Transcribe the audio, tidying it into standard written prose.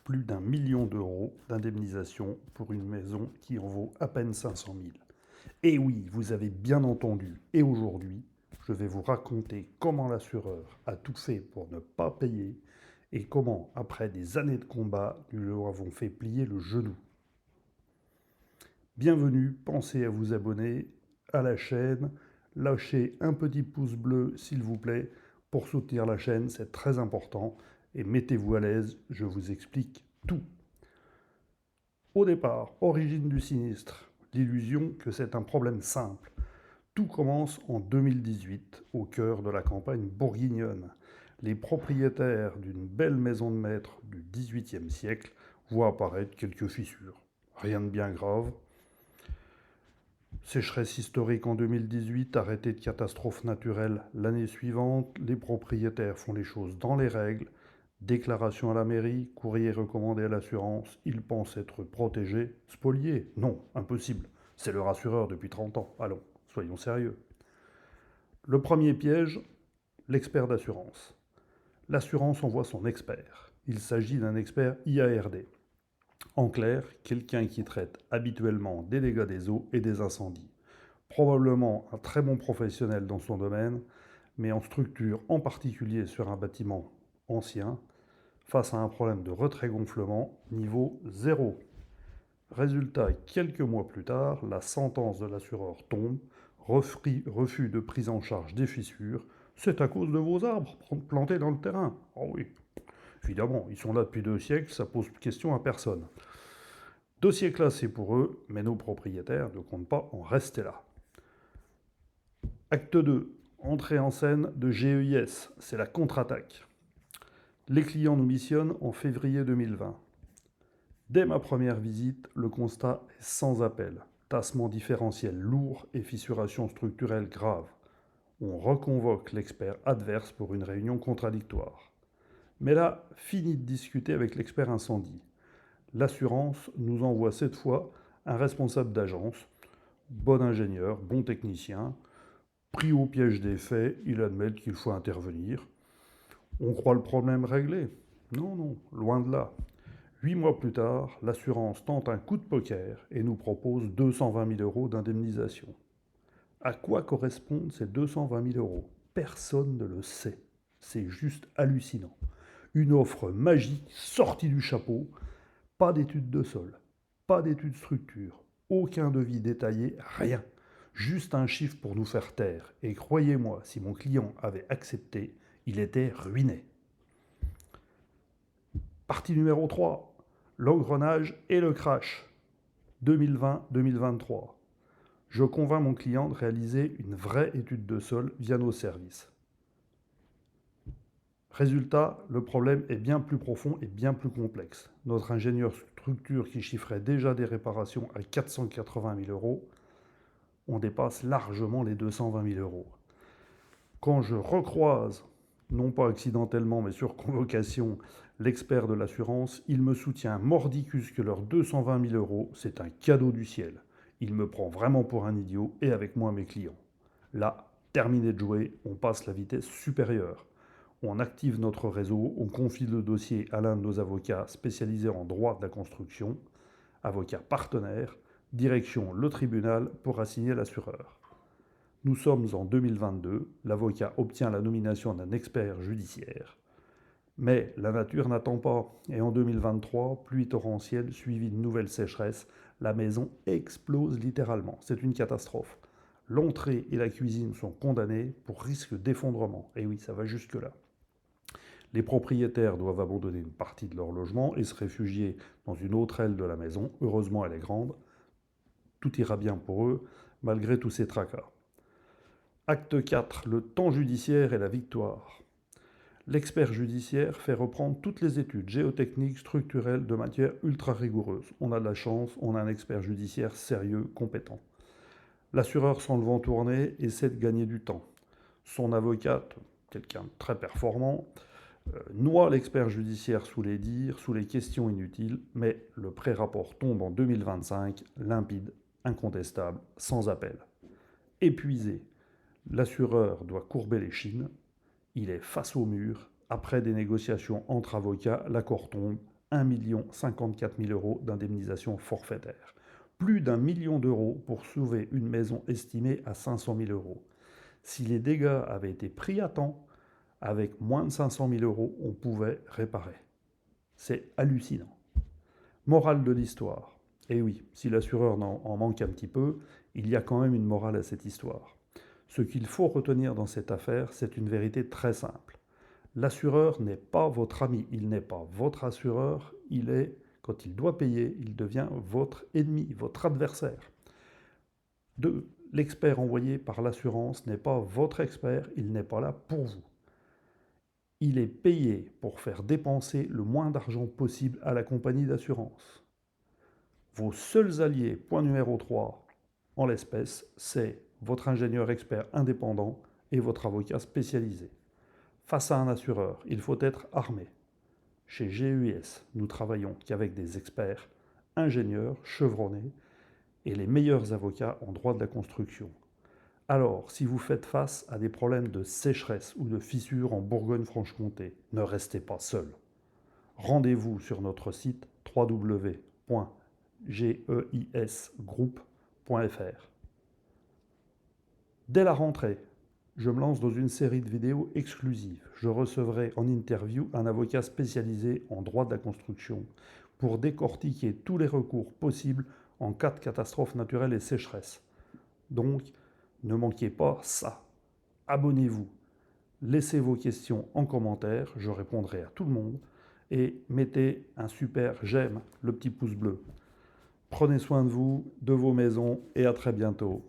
plus d'1 million d'euros d'indemnisation pour une maison qui en vaut à peine 500 000. Et oui, vous avez bien entendu. Et aujourd'hui, je vais vous raconter comment l'assureur a tout fait pour ne pas payer et comment, après des années de combat, nous lui avons fait plier le genou. Bienvenue, pensez à vous abonner à la chaîne, lâchez un petit pouce bleu s'il vous plaît pour soutenir la chaîne, c'est très important, et mettez-vous à l'aise, je vous explique tout. Au départ, origine du sinistre, l'illusion que c'est un problème simple. Tout commence en 2018, au cœur de la campagne bourguignonne. Les propriétaires d'une belle maison de maître du XVIIIe siècle voient apparaître quelques fissures. Rien de bien grave. Sécheresse historique en 2018, arrêté de catastrophe naturelle l'année suivante, les propriétaires font les choses dans les règles. Déclaration à la mairie, courrier recommandé à l'assurance, ils pensent être protégés. Spoliés? Non, impossible. C'est le rassureur depuis 30 ans. Allons, soyons sérieux. Le premier piège, l'expert d'assurance. L'assurance envoie son expert. Il s'agit d'un expert IARD. En clair, quelqu'un qui traite habituellement des dégâts des eaux et des incendies. Probablement un très bon professionnel dans son domaine, mais en structure, en particulier sur un bâtiment ancien, face à un problème de retrait-gonflement niveau 0. Résultat, quelques mois plus tard, la sentence de l'assureur tombe, refus de prise en charge des fissures, c'est à cause de vos arbres plantés dans le terrain. Oh oui, évidemment, ils sont là depuis 2 siècles, ça pose question à personne. Dossier classé pour eux, mais nos propriétaires ne comptent pas en rester là. Acte 2, entrée en scène de GEIS, c'est la contre-attaque. Les clients nous missionnent en février 2020. Dès ma première visite, le constat est sans appel. Tassement différentiel lourd et fissuration structurelle grave. On reconvoque l'expert adverse pour une réunion contradictoire. Mais là, fini de discuter avec l'expert incendie. L'assurance nous envoie cette fois un responsable d'agence, bon ingénieur, bon technicien, pris au piège des faits, il admet qu'il faut intervenir. On croit le problème réglé? Non, non, loin de là. 8 mois plus tard, l'assurance tente un coup de poker et nous propose 220 000 euros d'indemnisation. À quoi correspondent ces 220 000 euros? Personne ne le sait. C'est juste hallucinant. Une offre magique sortie du chapeau, pas d'étude de sol, pas d'étude structure, aucun devis détaillé, rien. Juste un chiffre pour nous faire taire. Et croyez-moi, si mon client avait accepté, il était ruiné. Partie numéro 3, l'engrenage et le crash. 2020-2023. Je convainc mon client de réaliser une vraie étude de sol via nos services. Résultat, le problème est bien plus profond et bien plus complexe. Notre ingénieur structure qui chiffrait déjà des réparations à 480 000 euros, on dépasse largement les 220 000 euros. Quand je recroise, non pas accidentellement mais sur convocation, l'expert de l'assurance, il me soutient mordicus que leurs 220 000 euros, c'est un cadeau du ciel. Il me prend vraiment pour un idiot et avec moi mes clients. Là, terminé de jouer, on passe la vitesse supérieure. On active notre réseau, on confie le dossier à l'un de nos avocats spécialisés en droit de la construction, avocat partenaire, direction le tribunal pour assigner l'assureur. Nous sommes en 2022, l'avocat obtient la nomination d'un expert judiciaire. Mais la nature n'attend pas, et en 2023, pluie torrentielle suivie de nouvelles sécheresses, la maison explose littéralement. C'est une catastrophe. L'entrée et la cuisine sont condamnées pour risque d'effondrement. Et oui, ça va jusque-là. Les propriétaires doivent abandonner une partie de leur logement et se réfugier dans une autre aile de la maison. Heureusement, elle est grande. Tout ira bien pour eux, malgré tous ces tracas. Acte 4, le temps judiciaire et la victoire. L'expert judiciaire fait reprendre toutes les études géotechniques, structurelles, de matière ultra rigoureuse. On a de la chance, on a un expert judiciaire sérieux, compétent. L'assureur sent le vent tourner, essaie de gagner du temps. Son avocate, quelqu'un de très performant, noie l'expert judiciaire sous les dires, sous les questions inutiles, mais le pré-rapport tombe en 2025, limpide, incontestable, sans appel. Épuisé, l'assureur doit courber les chines, il est face au mur, après des négociations entre avocats, l'accord tombe, 1 054 000 euros d'indemnisation forfaitaire. Plus d'1 million d'euros pour sauver une maison estimée à 500 000 euros. Si les dégâts avaient été pris à temps, avec moins de 500 000 euros, on pouvait réparer. C'est hallucinant. Morale de l'histoire. Eh oui, si l'assureur en manque un petit peu, il y a quand même une morale à cette histoire. Ce qu'il faut retenir dans cette affaire, c'est une vérité très simple. L'assureur n'est pas votre ami, il n'est pas votre assureur, il est, quand il doit payer, il devient votre ennemi, votre adversaire. 2. L'expert envoyé par l'assurance n'est pas votre expert, il n'est pas là pour vous. Il est payé pour faire dépenser le moins d'argent possible à la compagnie d'assurance. Vos seuls alliés, point numéro 3, en l'espèce, c'est votre ingénieur expert indépendant et votre avocat spécialisé. Face à un assureur, il faut être armé. Chez GUS, nous travaillons qu'avec des experts, ingénieurs, chevronnés et les meilleurs avocats en droit de la construction. Alors, si vous faites face à des problèmes de sécheresse ou de fissures en Bourgogne-Franche-Comté, ne restez pas seul. Rendez-vous sur notre site www.geisgroup.fr. Dès la rentrée, je me lance dans une série de vidéos exclusives. Je recevrai en interview un avocat spécialisé en droit de la construction pour décortiquer tous les recours possibles en cas de catastrophe naturelle et sécheresse. Donc, ne manquez pas ça. Abonnez-vous. Laissez vos questions en commentaire, je répondrai à tout le monde. Et mettez un super j'aime, le petit pouce bleu. Prenez soin de vous, de vos maisons et à très bientôt.